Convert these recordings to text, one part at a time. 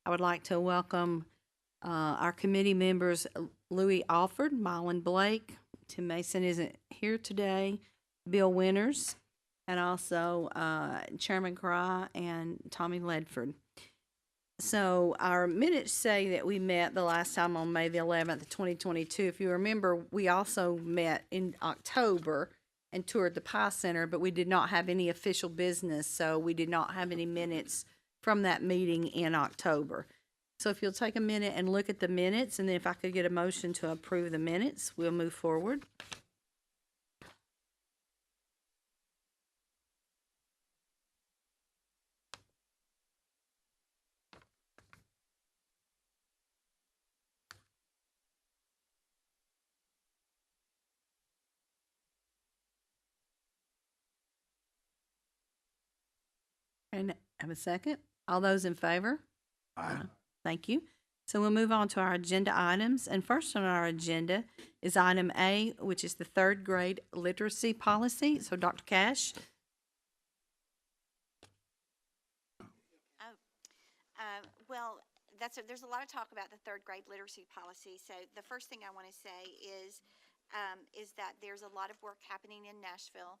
I would like to welcome our committee members, Louis Alford, Mylan Blake, Tim Mason isn't here today, Bill Winters, and also Chairman Cry and Tommy Ledford. So our minutes say that we met the last time on May the 11th, 2022. If you remember, we also met in October and toured the Pie Center, but we did not have any official business, so we did not have any minutes from that meeting in October. So if you'll take a minute and look at the minutes, and then if I could get a motion to approve the minutes, we'll move forward. And have a second. All those in favor? Aye. Thank you. So we'll move on to our agenda items. And first on our agenda is item A, which is the third grade literacy policy. So Dr. Cash. Well, there's a lot of talk about the third grade literacy policy. So the first thing I want to say is that there's a lot of work happening in Nashville.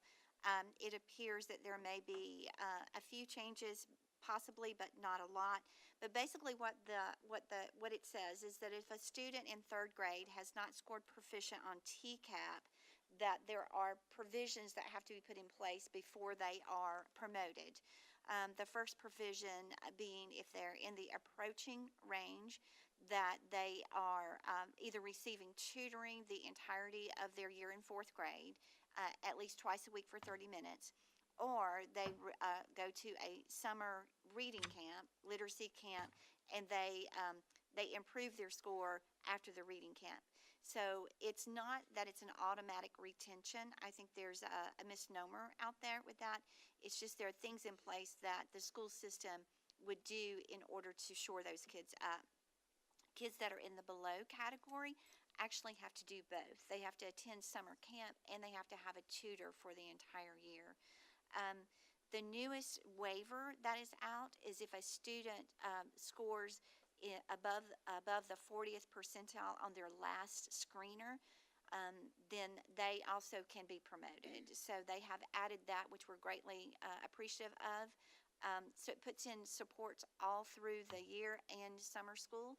It appears that there may be a few changes, possibly, but not a lot. But basically, what it says is that if a student in third grade has not scored proficient on TCAP, that there are provisions that have to be put in place before they are promoted. The first provision being if they're in the approaching range, that they are either receiving tutoring the entirety of their year in fourth grade, at least twice a week for 30 minutes, or they go to a summer reading camp, literacy camp, and they improve their score after the reading camp. So it's not that it's an automatic retention. I think there's a misnomer out there with that. It's just there are things in place that the school system would do in order to shore those kids up. Kids that are in the below category actually have to do both. They have to attend summer camp and they have to have a tutor for the entire year. The newest waiver that is out is if a student scores above the 40th percentile on their last screener, then they also can be promoted. So they have added that, which we're greatly appreciative of. So it puts in supports all through the year and summer school.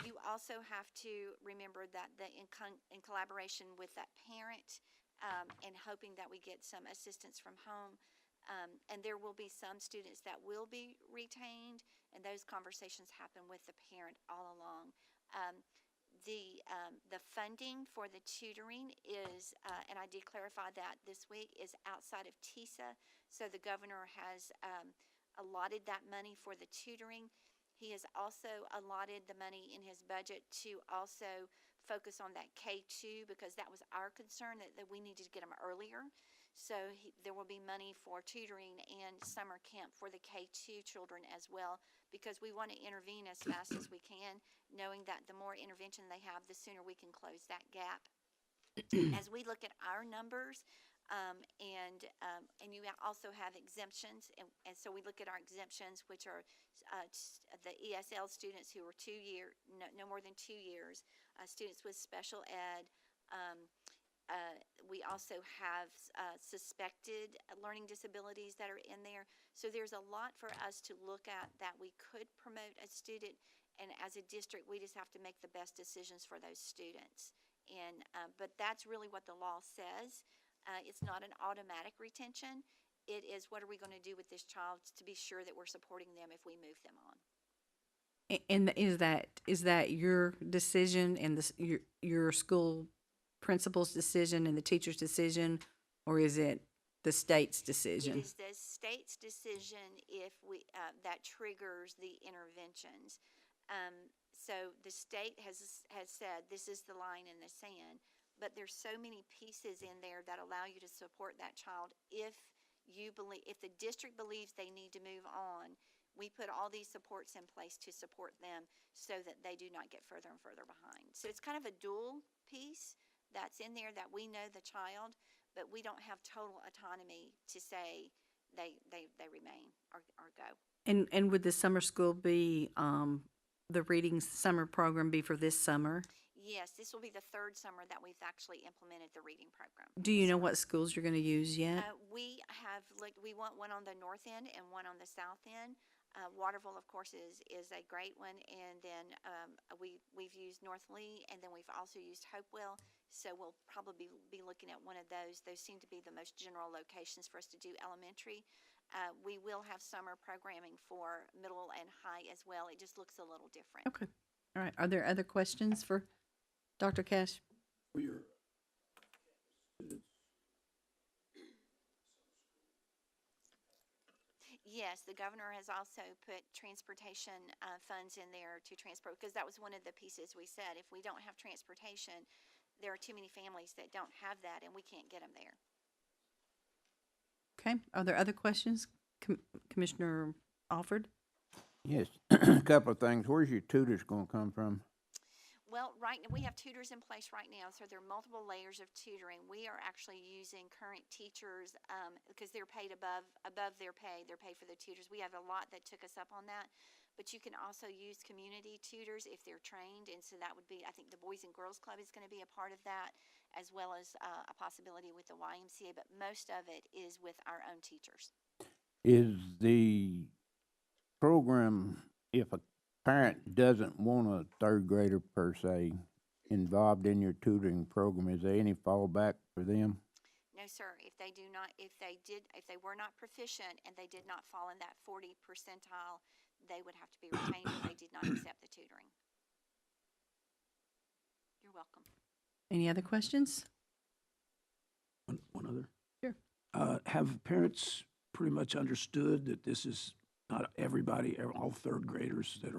You also have to remember that in collaboration with that parent, and hoping that we get some assistance from home. And there will be some students that will be retained, and those conversations happen with the parent all along. The funding for the tutoring is, and I did clarify that this week, is outside of TISA. So the governor has allotted that money for the tutoring. He has also allotted the money in his budget to also focus on that K2, because that was our concern, that we needed to get them earlier. So there will be money for tutoring and summer camp for the K2 children as well, because we want to intervene as fast as we can, knowing that the more intervention they have, the sooner we can close that gap. As we look at our numbers, and you also have exemptions, and so we look at our exemptions, which are the ESL students who are no more than 2 years, students with special ed. We also have suspected learning disabilities that are in there. So there's a lot for us to look at that we could promote a student, and as a district, we just have to make the best decisions for those students. And but that's really what the law says. It's not an automatic retention. It is, what are we going to do with this child to be sure that we're supporting them if we move them on. And is that your decision and your school principal's decision and the teacher's decision, or is it the state's decision? It is the state's decision if that triggers the interventions. So the state has said this is the line in the sand, but there's so many pieces in there that allow you to support that child if the district believes they need to move on. We put all these supports in place to support them so that they do not get further and further behind. So it's kind of a dual piece that's in there, that we know the child, but we don't have total autonomy to say they remain or go. And would the summer school be, the reading summer program be for this summer? Yes, this will be the third summer that we've actually implemented the reading program. Do you Yes, know ma'am. what schools you're gonna use yet? We have looked, we want one on the north end and one on the south end. Waterville, of course, is a great one, and then we've used North Lee, and then we've also used Hopewell. So we'll probably be looking at one of those. Those seem to be the most general locations for us to do elementary. We will have summer programming for middle and high as well. It just looks a little different. Okay. All right. Are there other questions for Dr. Cash? For your Yes, the governor has also put transportation funds in there to transport, because that was one of the pieces we said, if we don't have transportation, there are too many families that don't have that, and we can't get them there. Okay. Are there other questions? Commissioner Alford? Yes, a couple of things. Where's your tutors gonna come from? Well, we have tutors in place right now, so there are multiple layers of tutoring. We are actually using current teachers because they're paid above their pay. They're paid for the tutors. We have a lot that took us up on that, but you can also use community tutors if they're trained, and so that would be, I think, the Boys and Girls Club is going to be a part of that, as well as a possibility with the YMCA. But most of it is with our own teachers. Is the program, if a parent doesn't want a third grader per se involved in your tutoring program, is there any fallback for them? No, sir. If they do not, if they were not proficient and they did not fall in that 40 percentile, they would have to be retained if they did not accept the tutoring. You're welcome. Any other questions? one other. Sure. Have parents pretty much understood that this is not everybody, all third graders that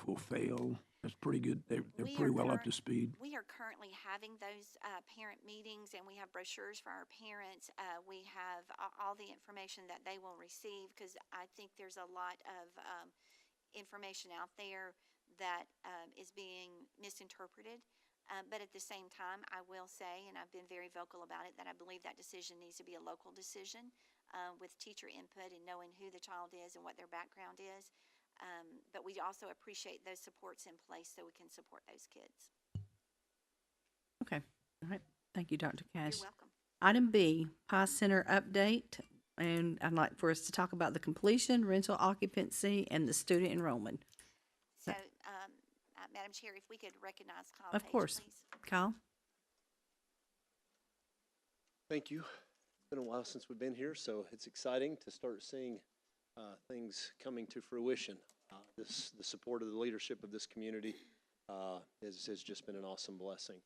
will fail? That's pretty good. They're We pretty are well up current- to speed. We are currently having those parent meetings, and we have brochures for our parents. We have all the information that they will receive, because I think there's a lot of information out there that is being misinterpreted. But at the same time, I will say, and I've been very vocal about it, that I believe that decision needs to be a local decision with teacher input and knowing who the child is and what their background is. But we also appreciate those supports in place so we can support those kids. Okay. All right. Thank you, Dr. Cash. You're welcome. Item B, Pie Center update. And I'd like for us to talk about the completion, rental occupancy, and the student enrollment. So, Madam Chair, if we could recognize Kyle Of Page, course. please. Kyle? Thank you. It's been a while since we've been here, so it's exciting to start seeing things coming to fruition. The support of the leadership of this community has just been an awesome blessing.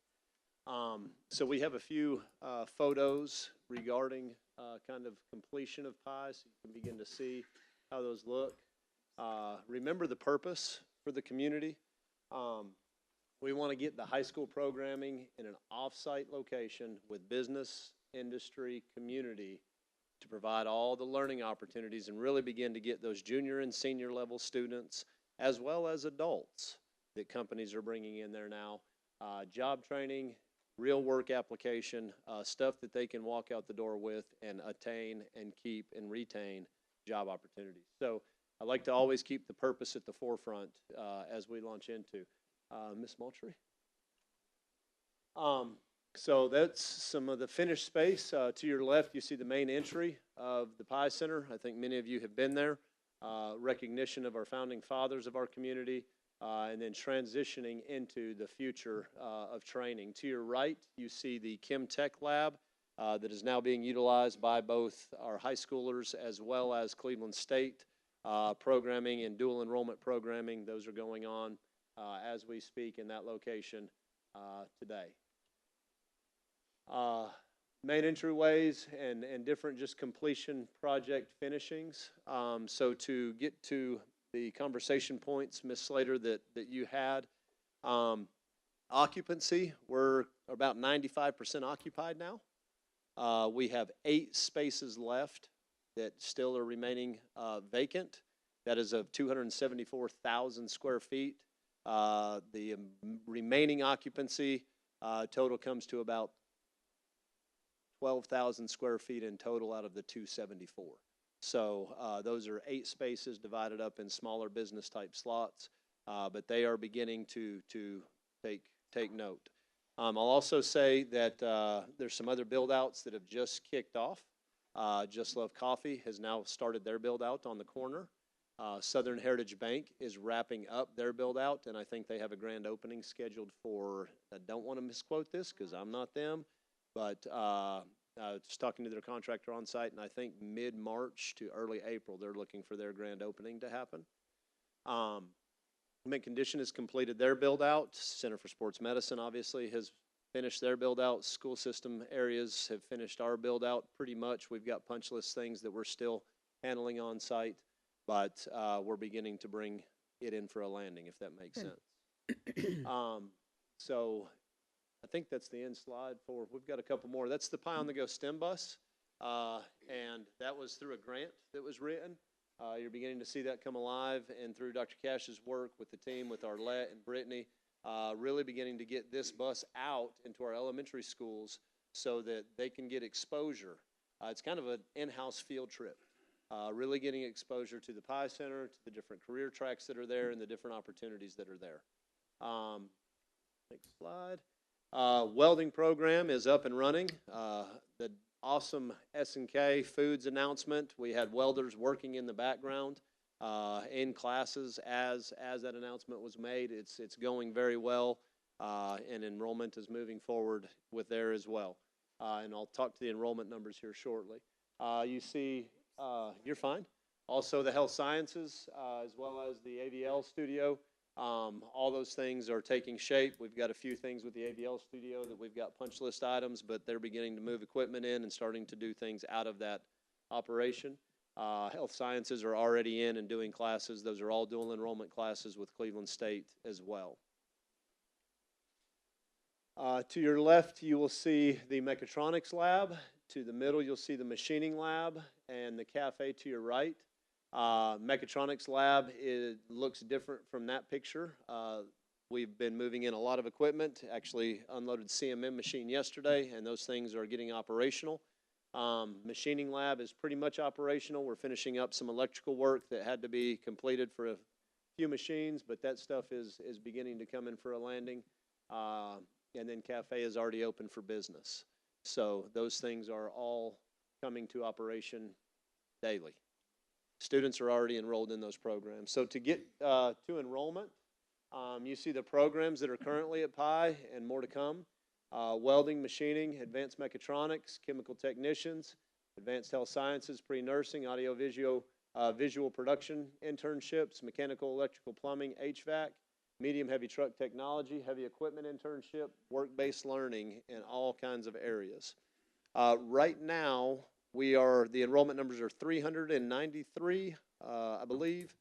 So we have a few photos regarding kind of completion of PIE, so you can begin to see how those look. Remember the purpose for the community. We want to get the high school programming in an off-site location with business, industry, community to provide all the learning opportunities and really begin to get those junior and senior level students as well as adults that companies are bringing in there now. Job training, real work application, stuff that they can walk out the door with and attain and keep and retain job opportunities. So I like to always keep the purpose at the forefront as we launch into. Ms. Moultrie? So that's some of the finished space. To your left, you see the main entry of the PIE Center. I think many of you have been there. Recognition of our founding fathers of our community, and then transitioning into the future of training. To your right, you see the Chem Tech Lab that is now being utilized by both our high schoolers as well as Cleveland State programming and dual enrollment programming. Those are going on as we speak in that location today. Main entryways and different just completion project finishings. So to get to the conversation points, Ms. Slater, that you had, occupancy, we're about 95% occupied now. We have 8 spaces left that still are remaining vacant. That is of 274,000 square feet. The remaining occupancy total comes to about 12,000 square feet in total out of the 274. So those are 8 spaces divided up in smaller business-type slots, but they are beginning to take note. I'll also say that there's some other build-outs that have just kicked off. Just Love Coffee has now started their build-out on the corner. Southern Heritage Bank is wrapping up their build-out, and I think they have a grand opening scheduled for, I don't want to misquote this because I'm not them, but just talking to their contractor on site, and I think mid-March to early April, they're looking for their grand opening to happen. Mint Condition has completed their build-out. Center for Sports Medicine, obviously, has finished their build-out. School system areas have finished our build-out pretty much. We've got punch list things that we're still handling on site, but we're beginning to bring it in for a landing, if that makes sense. So I think that's the end slide for, we've got a couple more. That's the Pie on the Go STEM bus, and that was through a grant that was written. You're beginning to see that come alive, and through Dr. Cash's work with the team, with Arlette and Brittany, really beginning to get this bus out into our elementary schools so that they can get exposure. It's kind of an in-house field trip, really getting exposure to the Pie Center, to the different career tracks that are there, and the different opportunities that are there. Next slide. Welding program is up and running. The awesome S&K Foods announcement. We had welders working in the background in classes as that announcement was made. It's going very well, and enrollment is moving forward with there as well. And I'll talk to the enrollment numbers here shortly. You see, you're fine. Also the health sciences, as well as the AVL studio. All those things are taking shape. We've got a few things with the AVL studio that we've got punch list items, but they're beginning to move equipment in and starting to do things out of that operation. Health sciences are already in and doing classes. Those are all dual enrollment classes with Cleveland State as well. To your left, you will see the mechatronics lab. To the middle, you'll see the machining lab, and the cafe to your right. Mechatronics lab, it looks different from that picture. We've been moving in a lot of equipment, actually unloaded CMM machine yesterday, and those things are getting operational. Machining lab is pretty much operational. We're finishing up some electrical work that had to be completed for a few machines, but that stuff is beginning to come in for a landing. And then cafe is already open for business. So those things are all coming to operation daily. Students are already enrolled in those programs. So to get to enrollment, you see the programs that are currently at PI and more to come. Welding, machining, advanced mechatronics, chemical technicians, advanced health sciences, pre-nursing, visual production internships, mechanical, electrical, plumbing, HVAC, medium heavy truck technology, heavy equipment internship, work-based learning in all kinds of areas. Right now, the enrollment numbers are 393, I believe,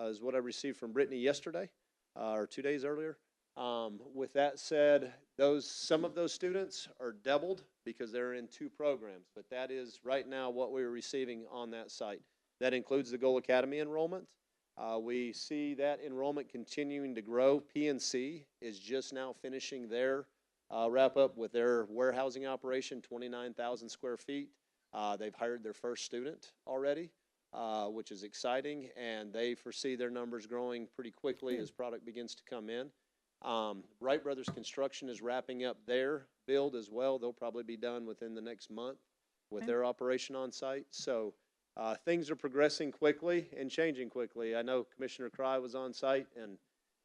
is what I received from Brittany yesterday, or 2 days earlier. With that said, some of those students are doubled because they're in 2 programs, but that is right now what we're receiving on that site. That includes the Goal Academy enrollment. We see that enrollment continuing to grow. PNC is just now finishing their wrap up with their warehousing operation, 29,000 square feet. They've hired their first student already, which is exciting, and they foresee their numbers growing pretty quickly as product begins to come in. Wright Brothers Construction is wrapping up their build as well. They'll probably be done within the next month with their operation on site. So things are progressing quickly and changing quickly. I know Commissioner Cry was on site, and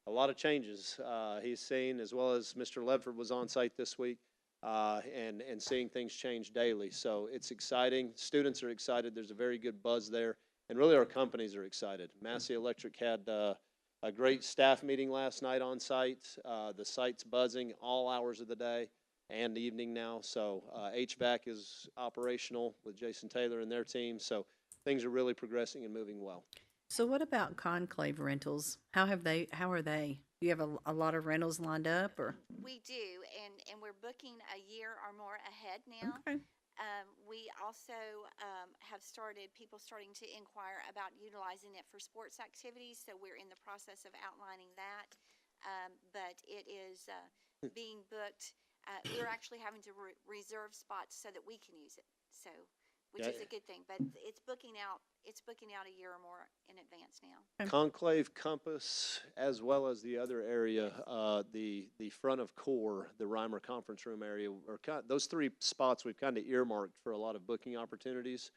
a lot of changes he's seen, as well as Mr. Ledford was on site this week. And seeing things change daily. So it's exciting. Students are excited. There's a very good buzz there. And really our companies are excited. Massey Electric had a great staff meeting last night on site. The site's buzzing all hours of the day and evening now. So HVAC is operational with Jason Taylor and their team. So things are really progressing and moving well. So what about Conclave rentals? How are they? Do you have a lot of rentals lined up, or? We do, and we're booking a year or more ahead now. Okay. We also have people starting to inquire about utilizing it for sports activities, so we're in the process of outlining that. But it is being booked. We're actually having to reserve spots so that we can use it. So which Yeah. is a good thing, but it's booking out a year or more in advance now. Conclave Compass, as well as the other area, the front of Core, the Reimer Conference Room area, those three spots we've kind of earmarked for a lot of booking opportunities,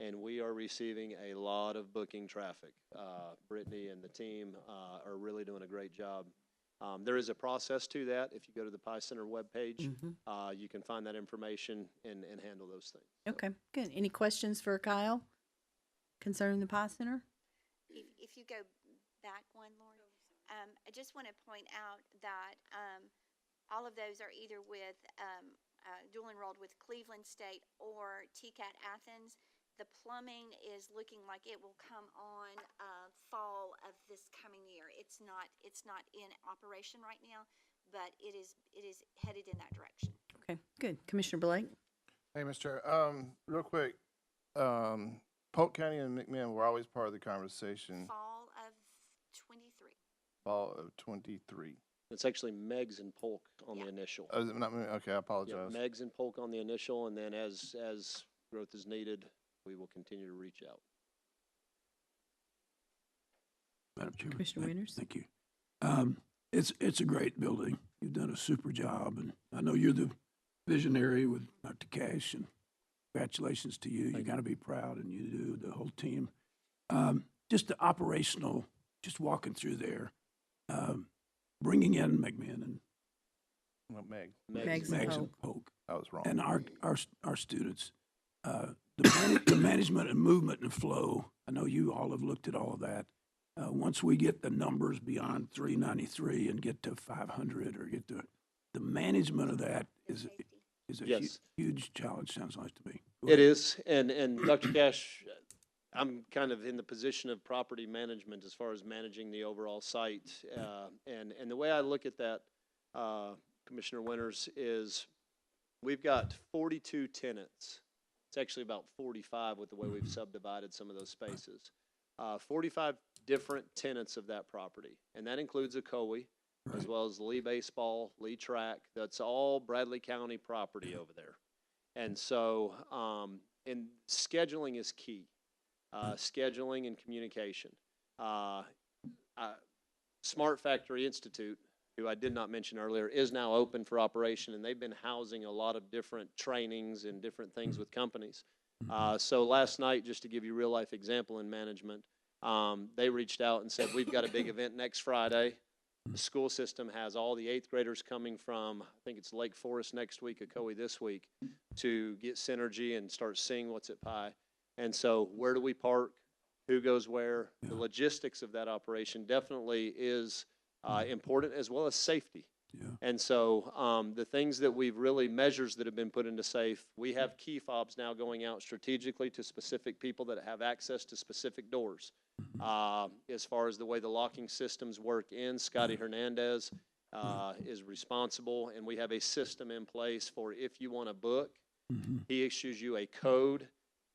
and we are receiving a lot of booking traffic. Brittany and the team are really doing a great job. There is a process to that. If you go to the Pie Center webpage, you can find that information and handle those things. Okay, good. Any questions for Kyle concerning the Pie Center? If you go back one, Lord, I just want to point out that all of those are either with dual enrolled with Cleveland State or TCAT Athens. The plumbing is looking like it will come on fall of this coming year. It's not in operation right now, but it is headed in that direction. Okay, good. Commissioner Blake? Hey, Mr. Chair, real quick, Polk County and McMinn were always part of the conversation. Fall of 23. Fall of 23. It's actually Megs and Polk on the initial. Oh, is it not me? Okay, I Yeah, apologize. Megs and Polk on the initial, and then as growth is needed, we will continue to reach out. Madam Chairman. Commissioner Winters? Thank you. It's a great building. You've done a super job, and I know you're the visionary with Dr. Cash, and congratulations to you. You got to be proud, and you do, the whole team. Just the operational, just walking through there, bringing in McMinn and Well, Meg, Megs and Megs Polk. and Polk, I was wrong. and our students. The management and movement and flow, I know you all have looked at all of that. Once we get the numbers beyond 393 and get to 500 or get to the management of that is a Yes. huge challenge, sounds like to me. Go It ahead. is, and Dr. Cash, I'm kind of in the position of property management as far as managing the overall site. And the way I look at that, Commissioner Winters, is we've got 42 tenants. It's actually about 45 with the way we've subdivided some of those spaces. 45 different tenants of that property, and that includes a COE, as Right. well as Lee Baseball, Lee Track. That's all Bradley County property over there. And so, and scheduling is key. Scheduling and communication. Smart Factory Institute, who I did not mention earlier, is now open for operation, and they've been housing a lot of different trainings and different things with companies. So last night, just to give you a real-life example in management, they reached out and said, we've got a big event next Friday. The school system has all the 8th graders coming from, I think it's Lake Forest next week, Ocoee this week, to get synergy and start seeing what's at Pie. And so where do we park? Who goes where? The logistics of that operation definitely is important, as well as safety. Yeah. And so the things that we've really, measures that have been put into safe, we have key fobs now going out strategically to specific people that have access to specific doors. As far as the way the locking systems work Scotty Hernandez is responsible, and we have a system in place for if you want to book, he issues you a code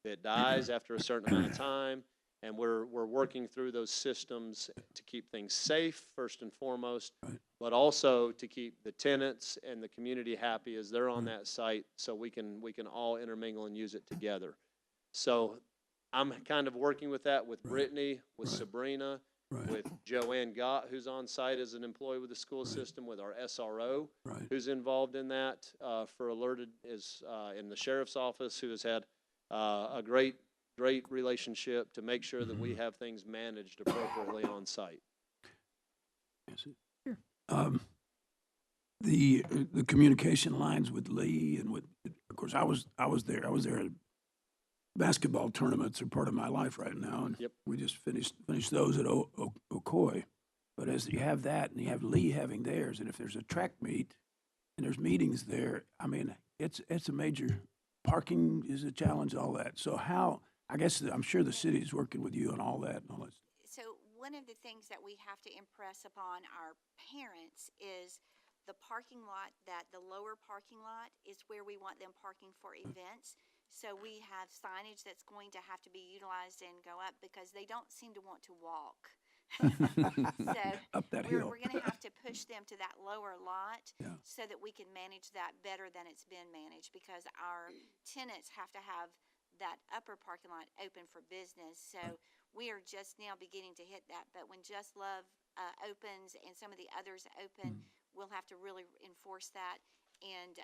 that dies after a certain amount of time. And we're working through those systems to keep things safe, first and foremost, but also to keep the tenants and the community happy as they're on that site, so we can all intermingle and use it together. So I'm kind of working with that with Brittany, with Sabrina, with Joanne Gott, who's on site as an employee with the school system, with our SRO, who's involved in that for Alerted, is in the sheriff's office, who has had a great relationship to make sure that we have things managed appropriately on site. Sure. The communication lines with Lee and with, of course, I was there. I was there at basketball tournaments are part of my life right now, and we just finished those at Ocoee. But as you have that, and you have Lee having theirs, and if there's a track meet and there's meetings there, I mean, it's a major. Parking is a challenge, all that. So how? I guess I'm sure the city's working with you on all that and all that. So one of the things that we have to impress upon our parents is the parking lot, that the lower parking lot is where we want them parking for events. So we have signage that's going to have to be utilized and go up because they don't seem to want to walk. So Up that hill. we're going to have to push them to that lower lot Yeah. so that we can manage that better than it's been managed, because our tenants have to have that upper parking lot open for business. So we are just now beginning to hit that. But when Just Love opens and some of the others open, we'll have to really enforce that. And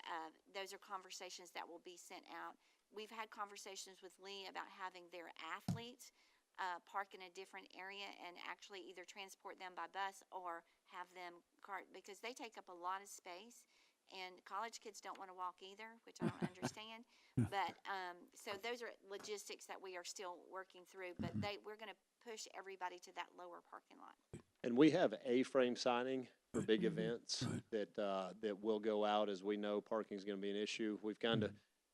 those are conversations that will be sent out. We've had conversations with Lee about having their athletes park in a different area and actually either transport them by bus or have them cart, because they take up a lot of space. And college kids don't want to walk either, which I don't understand. But so those are logistics that we are still working through. But we're going to push everybody to that lower parking lot. And we have A-frame signing for big events that will go out as we know parking is going to be an issue.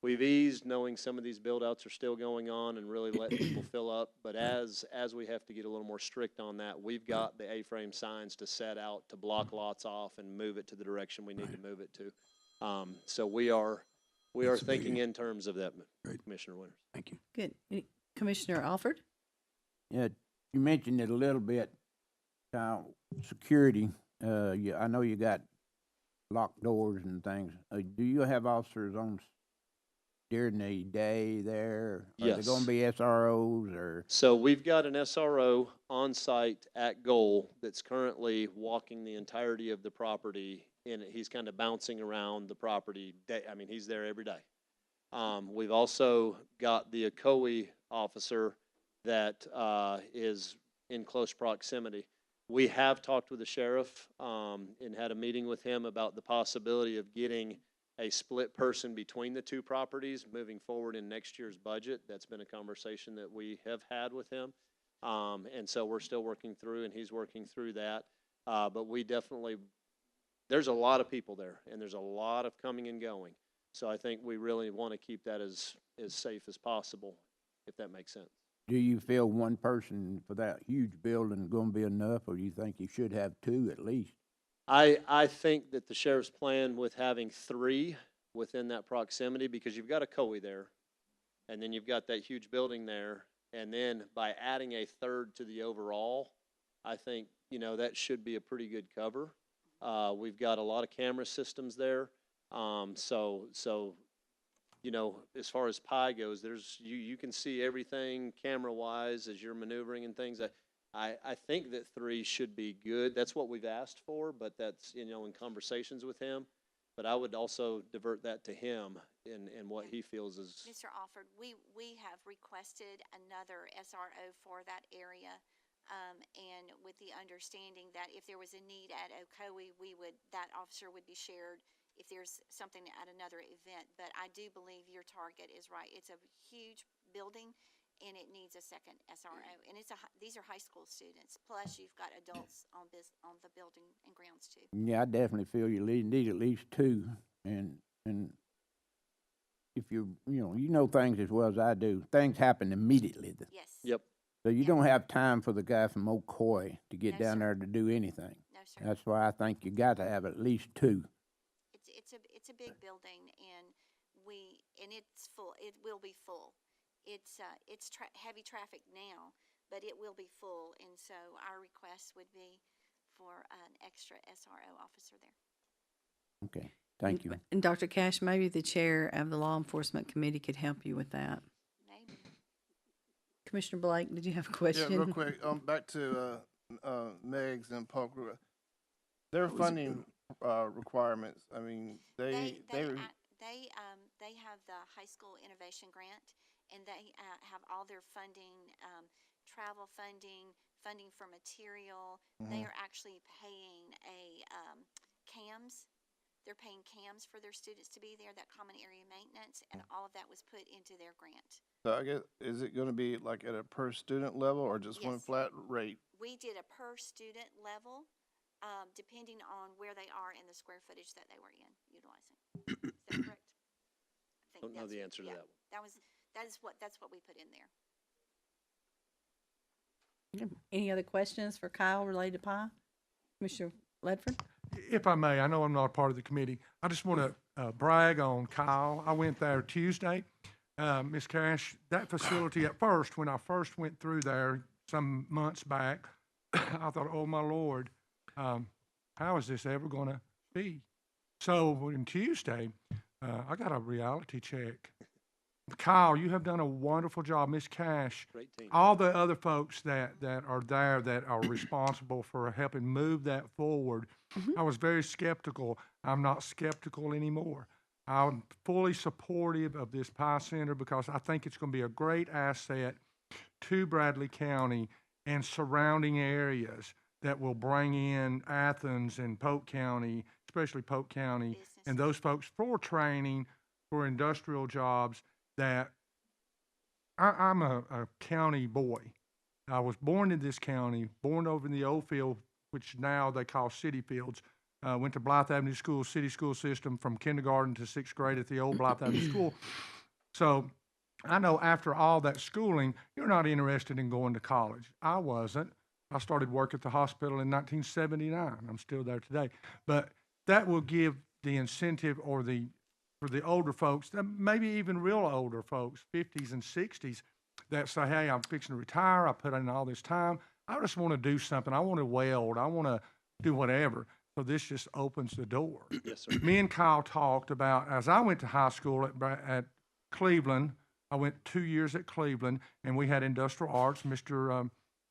We've eased knowing some of these build-outs are still going on and really letting people fill up. But as we have to get a little more strict on that, we've got the A-frame signs to set out to block lots off and move it to the direction we need to move it to. So we are thinking in terms of that, Commissioner Winters. Thank you. Good. Commissioner Alford? Yeah, you mentioned it a little bit, security. I know you got locked doors and things. Do you have officers on during the day there? Are there Yes. going to be SROs or? So we've got an SRO on site at Goal that's currently walking the entirety of the property, and he's kind of bouncing around the property. He's there every day. We've also got the ACOE officer that is in close proximity. We have talked with the sheriff and had a meeting with him about the possibility of getting a split person between the two properties moving forward in next year's budget. That's been a conversation that we have had with him. And so we're still working through, and he's working through that. But we definitely, there's a lot of people there, and there's a lot of coming and going. So I think we really want to keep that as safe as possible, if that makes sense. Do you feel one person for that huge building going to be enough, or do you think you should have two at least? I think that the sheriff's plan with having 3 within that proximity, because you've got a COE there, and then you've got that huge building there, and then by adding a third to the overall, I think, that should be a pretty good cover. We've got a lot of camera systems there. So as far as pie goes, you can see everything camera-wise as you're maneuvering and things. I think that 3 should be good. That's what we've asked for, but that's, in conversations with him. But I would also divert that to him and what he feels is. Mr. Alford, we have requested another SRO for that area. And with the understanding that if there was a need at Ocoee, that officer would be shared if there's something at another event. But I do believe your target is right. It's a huge building, and it needs a second SRO. And these are high school students. Plus, you've got adults on the building and grounds too. Yeah, I definitely feel you need at least 2, and if you know things as well as I do, things happen immediately. Yes. Yep. So you don't have time for the guy from Ocoee to get No, down sir. there to do anything. No, sir. That's why I think you got to have at least 2. It's a big building, and it's full. It will be full. It's heavy traffic now, but it will be full, and so our request would be for an extra SRO officer there. Okay, thank you. And Dr. Cash, maybe the chair of the Law Enforcement Committee could help you with that. Maybe. Commissioner Blake, did you have a question? Yeah, real quick, back to Megs and Polk. Their funding requirements. I mean, they have the high school innovation grant, and they have all their funding, travel funding for material. They are actually paying CAMS. They're paying CAMS for their students to be there, that common area maintenance, and all of that was put into their grant. So I guess, is it going to be like at a per student level or just one Yes. flat rate? We did a per student level, depending on where they are in the square footage that they were utilizing. Is that correct? I think Don't know that's- the answer to yeah, that one. That's what we put in there. Any other questions for Kyle related to pie? Commissioner Ledford? If I may, I know I'm not a part of the committee. I just want to brag on Kyle. I went there Tuesday. Ms. Cash, that facility at first, when I first went through there some months back, I thought, oh my Lord, how is this ever going to be? So on Tuesday, I got a reality check. Kyle, you have done a wonderful job. Miss Cash, Great team. all the other folks that are there that are responsible for helping move that forward. I was very skeptical. I'm not skeptical anymore. I'm fully supportive of this Pie Center because I think it's going to be a great asset to Bradley County and surrounding areas that will bring in Athens and Polk County, especially Polk County, and those folks for training for industrial jobs that I'm a county boy. I was born in this county, born over in the old field, which now they call City Fields. Went to Blythe Avenue School, city school system from kindergarten to sixth grade at the old Blythe Avenue School. So I know after all that schooling, you're not interested in going to college. I wasn't. I started work at the hospital in 1979. I'm still there today. But that will give the incentive or for the older folks, maybe even real older folks, 50s and 60s, that say, hey, I'm fixing to retire. I put in all this time. I just want to do something. I want to weld. I want to do whatever. So this just opens the door. Yes, sir. Me and Kyle talked about, as I went to high school at Cleveland, I went 2 years at Cleveland, and we had industrial arts, Mr.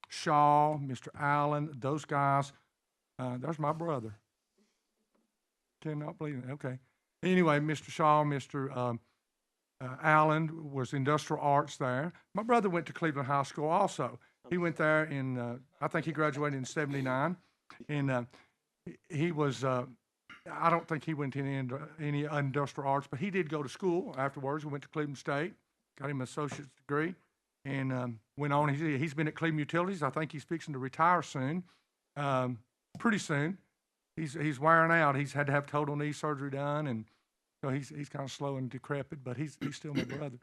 Shaw, Mr. Allen, those guys. There's my brother. Cannot believe it. Okay. Anyway, Mr. Shaw, Mr. Allen was industrial arts there. My brother went to Cleveland High School also. He went there in, I think he graduated in 79. And he was, I don't think he went to any industrial arts, but he did go to school afterwards. He went to Cleveland State, got him an associate's degree, and went on. He's been at Cleveland Utilities. I think he's fixing to retire soon, pretty soon. He's wearing out. He's had to have total knee surgery done, and so he's kind of slow and decrepit, but he's still my brother.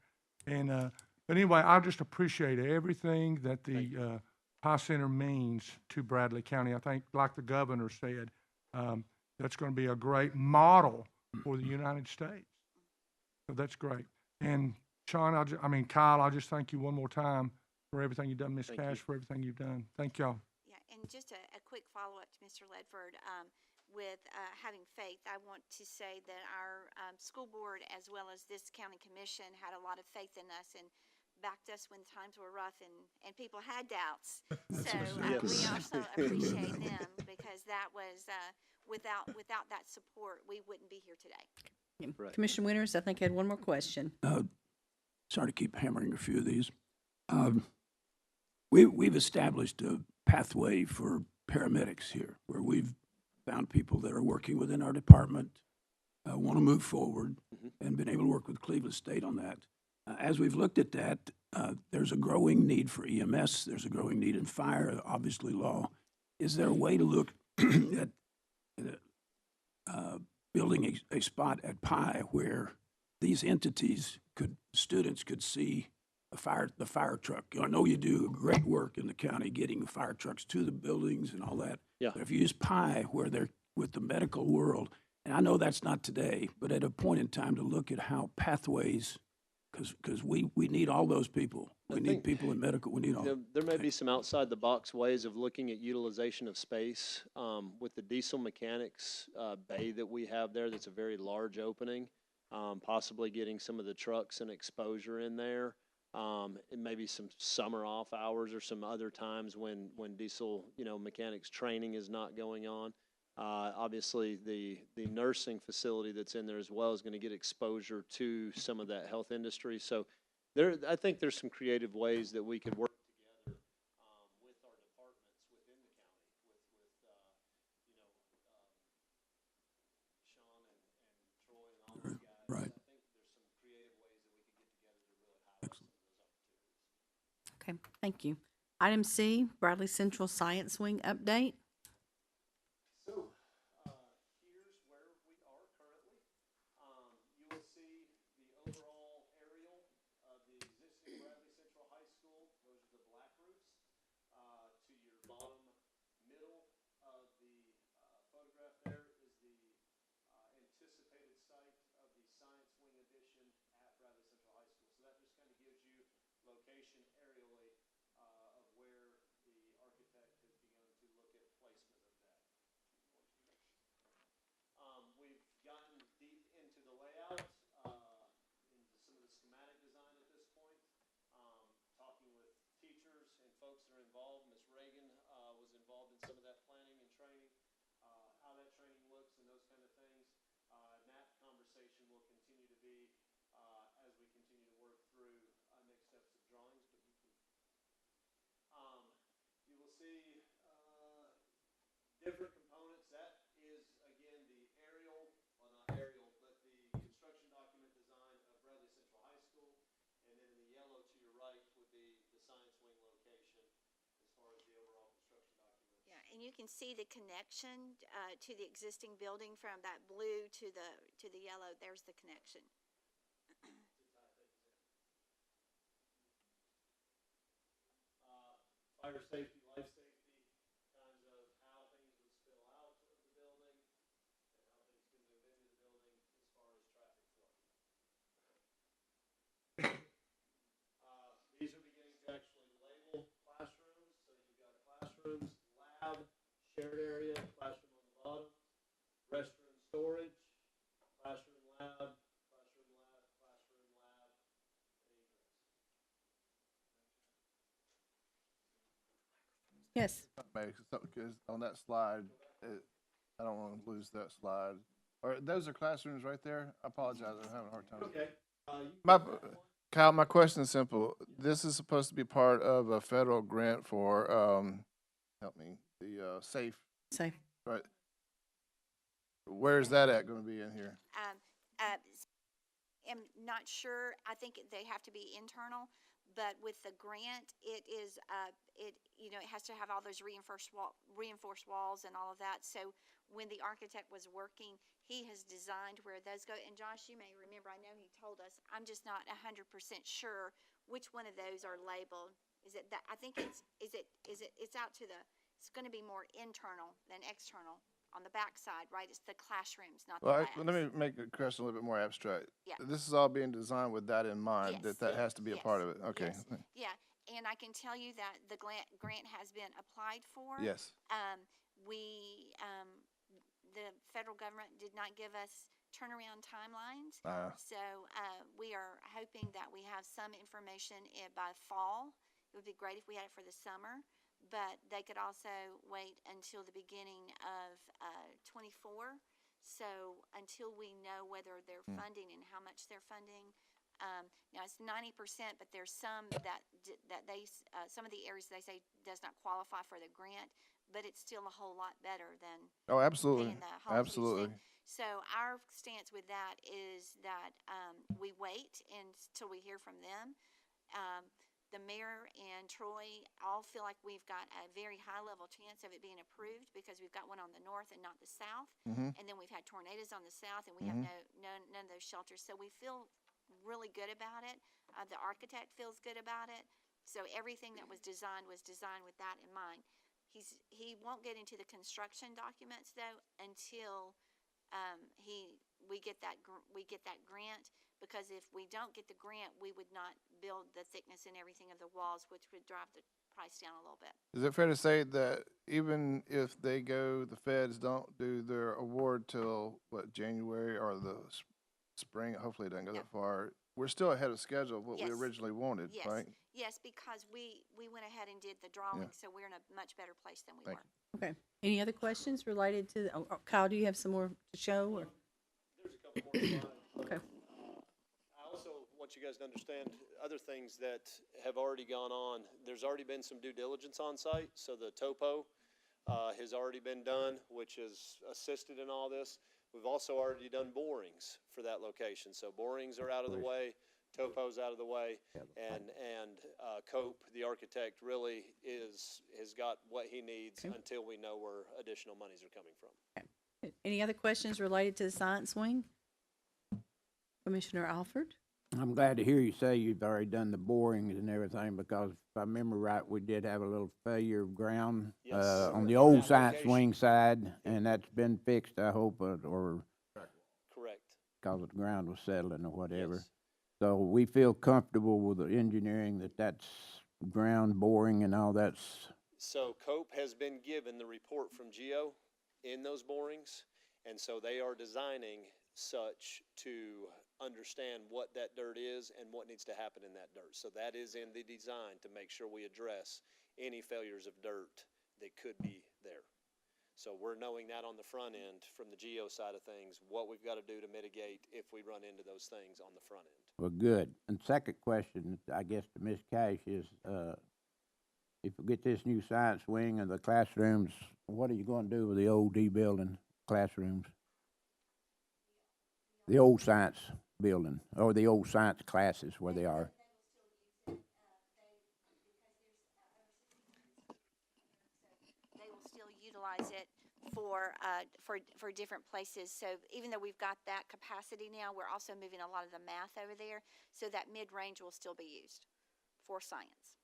And but anyway, I just appreciate everything that the Pie Center means to Bradley County. I think, like the governor said, that's going to be a great model for the United States. So that's great. And Sean, Kyle, I just thank you one more time for everything you've done, Miss Thank Cash, you. for everything you've done. Thank y'all. Yeah, and just a quick follow-up to Mr. Ledford, with having faith, I want to say that our school board, as well as this county commission, had a lot of faith in us and backed us when times were rough and people had doubts. So we also appreciate them because that was, without that support, we wouldn't be here today. Right. Commissioner Winters, I think I had one more question. Sorry to keep hammering a few of these. We've established a pathway for paramedics here, where we've found people that are working within our department, want to move forward, and been able to work with Cleveland State on that. As we've looked at that, there's a growing need for EMS. There's a growing need in fire, obviously law. Is there a way to look at building a spot at Pi where these entities students could see the fire truck? I know you do great work in the county getting the fire trucks to the buildings and all that. Yeah. But if you use Pi where they're with the medical world, and I know that's not today, but at a point in time to look at how pathways, because we need all those people. We need people in medical. We need all. There may be some outside the box ways of looking at utilization of space. With the diesel mechanics bay that we have there, that's a very large opening. Possibly getting some of the trucks and exposure in there. And maybe some summer off hours or some other times when diesel, mechanics training is not going on. Obviously, the nursing facility that's in there as well is going to get exposure to some of that health industry. So I think there's some creative ways that we could work together with our departments within the county, with Sean and Troy and all those guys. Right. I think there's some creative ways that we could get together to really highlight some of those opportunities. Okay, thank you. Item C, Bradley Central Science Wing update. So, here's where we are currently. You will see the overall aerial of the existing Bradley Central High School. Those are the black roofs. To your bottom middle of the photograph there is the anticipated site of the Science Wing addition at Bradley Central High School. So that just kind of gives you location aerially of where the architect has begun to look at placement of that. We've gotten deep into the layout, into some of the schematic design folks that are involved. Ms. Reagan was involved in some of that planning and training, how that training looks and those kind of things. And that conversation will continue to be as we continue to work through next steps of drawings. But you will see different components. That is, again, the aerial, well, not aerial, but the construction document design of Bradley Central High School. And then in the yellow to your right would be the science wing location as far as the overall construction documents. Yeah, and you can see the connection to the existing building from that blue to the yellow. There's the connection. Fire safety, life safety, kinds of how things would spill out of the building and how things can move into the building as far as traffic flow. These are beginning to actually label classrooms. So you've got classrooms, lab, shared area, classroom on the bottom, restroom storage, classroom lab, classroom lab, classroom lab, and egress. Yes. Because on that slide, I don't want to lose that slide. Or those are classrooms right there? I apologize, I'm having a hard time. Okay. Kyle, my question is simple. This is supposed to be part of a federal grant for, help me, the SAFE, Safe. right? Where's that at gonna be in here? Am not sure. I think they have to be internal, but with the grant, it is, it has to have all those reinforced walls and all of that. So when the architect was working, he has designed where those go. And Josh, you may remember, I know he told us, I'm just not 100% sure which one of those are labeled. Is it that, I think it's out to it's gonna be more internal than external on the back side, right? It's the classrooms, not the Well, labs. let me make the question a little bit more abstract. Yeah. This is all being designed with that in mind, Yes. that has to be a part of it. Okay. Yes. Yeah, and I can tell you that the grant has been applied for. Yes. The federal government did not give us turnaround timelines. So we are hoping that we have some information by fall. It would be great if we had it for the summer, but they could also wait until the beginning of 24. So until we know whether they're funding and how much they're funding. Now it's 90%, but there's some that they some of the areas they say does not qualify for the grant, but it's still a whole lot better than Oh, absolutely. paying the whole huge Absolutely. thing. So our stance with that is that we wait until we hear from them. The mayor and Troy all feel like we've got a very high level chance of it being approved because we've got one on the north and not the south. And then we've had tornadoes on the south and we have none of those shelters. So we feel really good about it. The architect feels good about it. So everything that was designed with that in mind. He won't get into the construction documents though until we get that grant, because if we don't get the grant, we would not build the thickness and everything of the walls, which would drive the price down a little bit. Is it fair to say that even if the feds don't do their award till January or the spring, hopefully it doesn't go that far, we're still ahead of schedule of what we Yes. originally wanted, Yes. right? Yes, because we went ahead and did the drawing, so we're in a much better place than we Thank were. Okay. Any other questions related to, Kyle, do you have some more to show or? There's a couple more slides. Okay. I also want you guys to understand other things that have already gone on. There's already been some due diligence on site, so the topo has already been done, which has assisted in all this. We've also already done borings for that location, so borings are out of the way, topo's out of the way, and Cope, the architect, really has got what he needs until we know where additional monies are coming from. Any other questions related to the science wing? Commissioner Alford? I'm glad to hear you say you've already done the borings and everything, because if I remember right, we did have a little failure of ground, Yes. on the In old that science location. wing side, and that's been fixed, I hope, or Correct. because the ground was settling or whatever. Yes. So we feel comfortable with the engineering that's ground boring and all that's, So Cope has been given the report from Geo in those borings, and so they are designing such to understand what that dirt is and what needs to happen in that dirt. So that is in the design to make sure we address any failures of dirt that could be there. So we're knowing that on the front end from the geo side of things, what we've got to do to mitigate if we run into those things on the front end. Well, good. And second question, I guess, to Ms. Cash is, if we get this new science wing and the classrooms, what are you gonna do with the old D building classrooms? The old science building, or the old science classes where they are? They will still utilize it for different places. So even though we've got that capacity now, we're also moving a lot of the math over there, so that mid-range will still be used for science.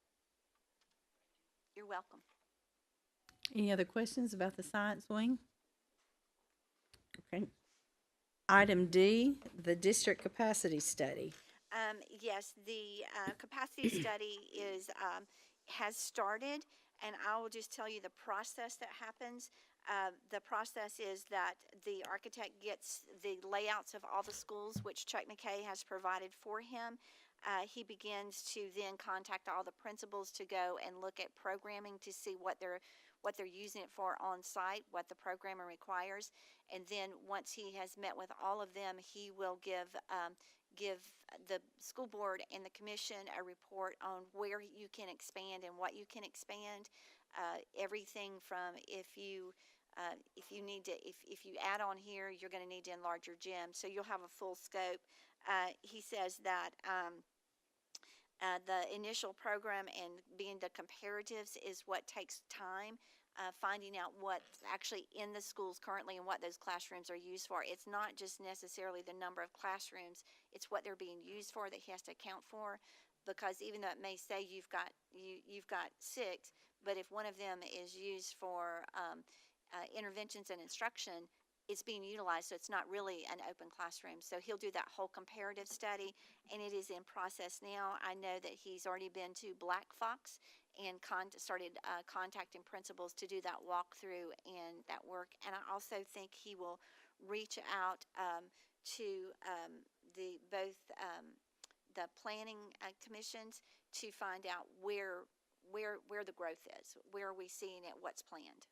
You're welcome. Any other questions about the science wing? Okay. Item D, the district capacity study. Yes, the capacity study has started, and I will just tell you the process that happens. The process is that the architect gets the layouts of all the schools, which Chuck McKay has provided for him. He begins to then contact all the principals to go and look at programming to see what they're using it for on site, what the programmer requires, and then once he has met with all of them, he will give the school board and the commission a report on where you can expand and what you can expand. Everything from if you add on here, you're going to need to enlarge your gym, so you'll have a full scope. He says that the initial program and being the comparatives is what takes time. Finding out what's actually in the schools currently and what those classrooms are used for. It's not just necessarily the number of classrooms, it's what they're being used for that he has to account for, because even though it may say you've got 6, but if one of them is used for interventions and instruction, it's being utilized, so it's not really an open classroom. So he'll do that whole comparative study, and it is in process now. I know that he's already been to Black Fox and started contacting principals to do that walkthrough and that work. And I also think he will reach out to both the planning commissions to find out where the growth is, where are we seeing it, what's planned.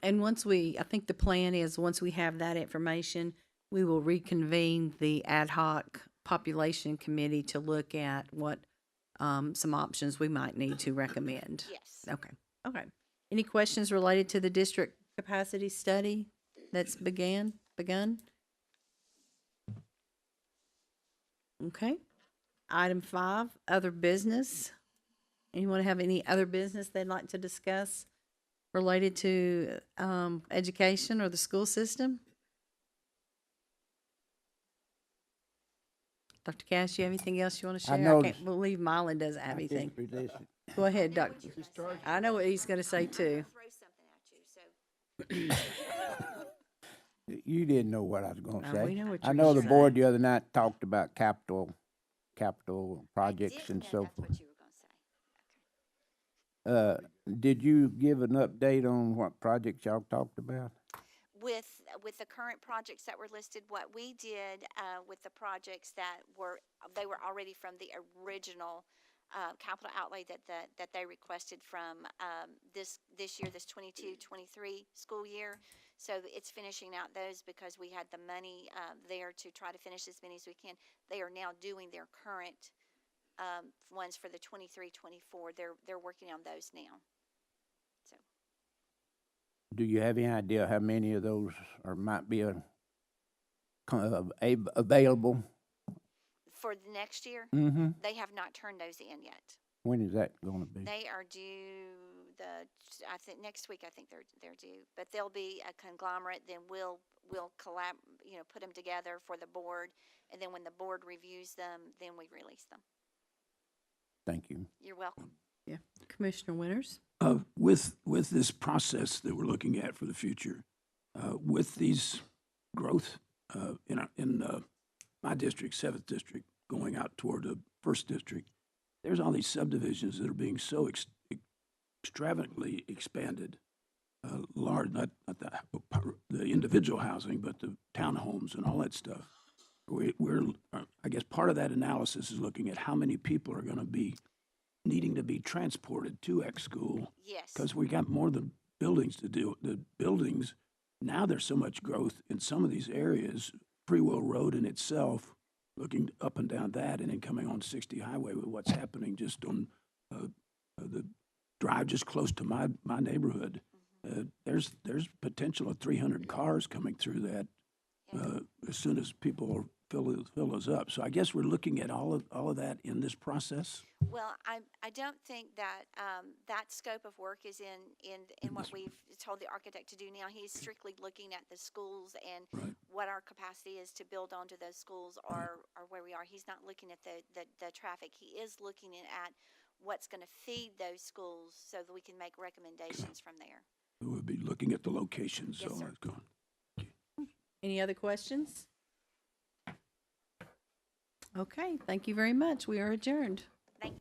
And I think the plan is, once we have that information, we will reconvene the ad hoc population committee to look at what some options we might need to recommend. Yes. Okay. Any questions related to the district capacity study that's begun? Okay. Item 5, other business. Anyone have any other business they'd like to discuss related to education or the school system? Dr. Cash, you have anything else you want to share? I noticed- can't believe Mylan doesn't have anything. Just listen. Go ahead, Doctor. I know what he's going to say too. Throw something at you, so. You didn't know what I was gonna No, say. we know what I you're know gonna the say. board the other night talked about capital projects I and didn't so know forth. that's what you were going to say. Did you give an update on what projects y'all talked about? With the current projects that were listed, what we did with the projects that were already from the original capital outlay that they requested from this year, this 22-23 school year. So it's finishing out those because we had the money there to try to finish as many as we can. They are now doing their current ones for the 23-24. They're working on those now. So. Do you have any idea how many of those might be available? For the next year, Mm-hmm. they have not turned those in yet. When is that gonna be? They are due I think next week. I think they're due, but they'll be a conglomerate. Then we'll put them together for the board, and then when the board reviews them, then we release them. Thank you. You're welcome. Yeah. Commissioner Winters? With this process that we're looking at for the future, with these growth in my district, 7th district, going out toward the 1st district, there's all these subdivisions that are being so extravagantly expanded, large, not the individual housing, but the townhomes and all that stuff. I guess part of that analysis is looking at how many people are going to be needing to be transported to X school Yes. Because we got more than buildings to do. The buildings, now there's so much growth in some of these areas. Free Will Road in itself, looking up and down that, and then coming on 60 Highway with what's happening just on the drive just close to my neighborhood. There's potential of 300 cars coming through that as soon as people fill those up. So I guess we're looking at all of that in this process. Well, I don't think that, that scope of work is in what we've told the architect to do now. He's strictly looking at the schools and Right. what our capacity is to build onto those schools or where we are. He's not looking at the traffic. He is looking at what's going to feed those schools so that we can make recommendations from there. We'll be looking at the locations. Yes, So sir. let's go. Any other questions? Okay, thank you very much. We are adjourned. Thank you.